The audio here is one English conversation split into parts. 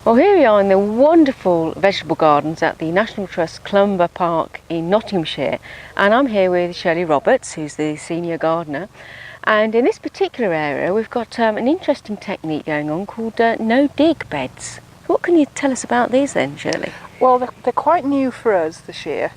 Well, here we are in the wonderful vegetable gardens at the National Trust Clumber Park in Nottinghamshire, and I'm here with Shirley Roberts, who's the senior gardener. And in this particular area we've got an interesting technique going on called no-dig beds. What can you tell us about these then, Shirley? Well, they're quite new for us this year,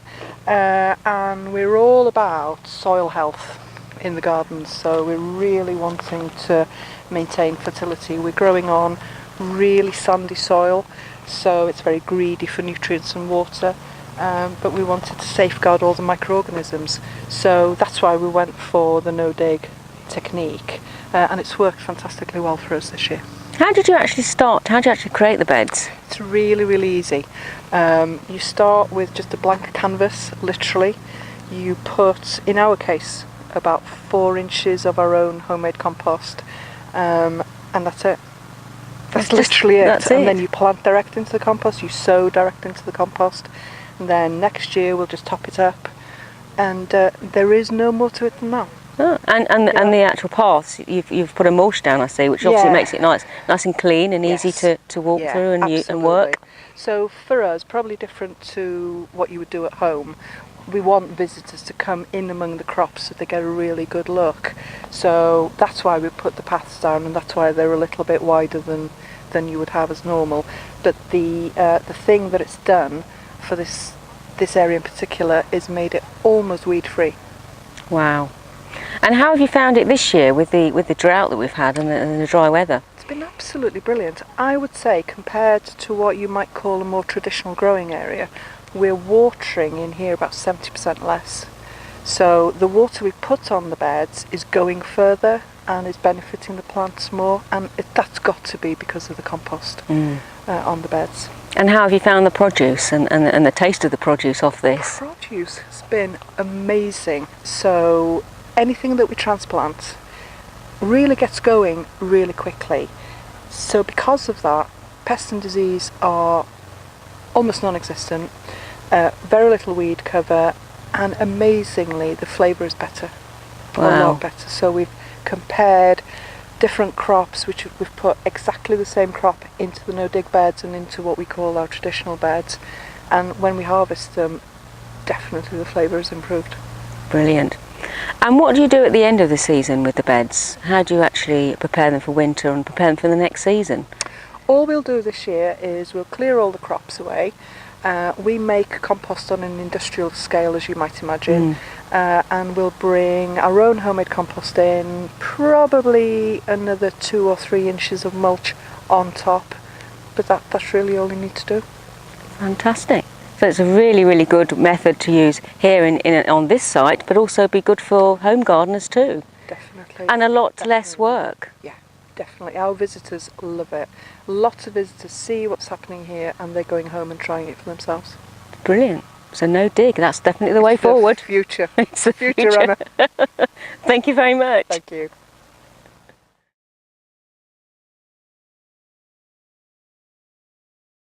and we're all about soil health in the gardens, so we're really wanting to maintain fertility. We're growing on really sandy soil, so it's very greedy for nutrients and water, but we wanted to safeguard all the microorganisms, so that's why we went for the no-dig technique, and it's worked fantastically well for us this year. How did you actually start? How did you actually create the beds? It's really easy. You start with just a blank canvas, literally. You put, in our case, about 4 inches of our own homemade compost, and that's it. That's literally it. That's and it. Then you plant direct into the compost, you sow direct into the compost, and then next year we'll just top it up, and there is no more to it than that. Oh, and the actual paths, you've put a mulch down, I see, which obviously makes it nice and clean and easy to walk through and work. So for us, probably different to what you would do at home, we want visitors to come in among the crops so they get a really good look. So that's why we put the paths down, and that's why they're a little bit wider than you would have as normal. But the thing that it's done for this area in particular is made it almost weed free. Wow. And how have you found it this year with the drought that we've had and the dry weather? It's been absolutely brilliant. I would say, compared to what you might call a more traditional growing area, we're watering in here about 70% less. So the water we put on the beds is going further and is benefiting the plants more, and that's got to be because of the compost on the beds. And how have you found the produce and the taste of the produce off this? The produce has been amazing. So anything that we transplant really gets going really quickly. So because of that, pest and disease are almost non-existent, very little weed cover, and amazingly the flavour is better. Wow. A lot better. So we've compared different crops, which we've put exactly the same crop into the no-dig beds and into what we call our traditional beds, and when we harvest them, definitely the flavour is improved. Brilliant. And what do you do at the end of the season with the beds? How do you actually prepare them for winter and prepare them for the next season? All we'll do this year is we'll clear all the crops away. We make compost on an industrial scale, as you might imagine, and we'll bring our own homemade compost in, probably another 2 or 3 inches of mulch on top, but that's really all you need to do. Fantastic. So it's a really good method to use here on this site, but also be good for home gardeners too. Definitely. And a lot less work. Yeah, definitely. Our visitors love it. Lots of visitors see what's happening here and they're going home and trying it for themselves. Brilliant. So no dig, that's definitely the way forward. Future. It's the future runner. Thank you very much. Thank you.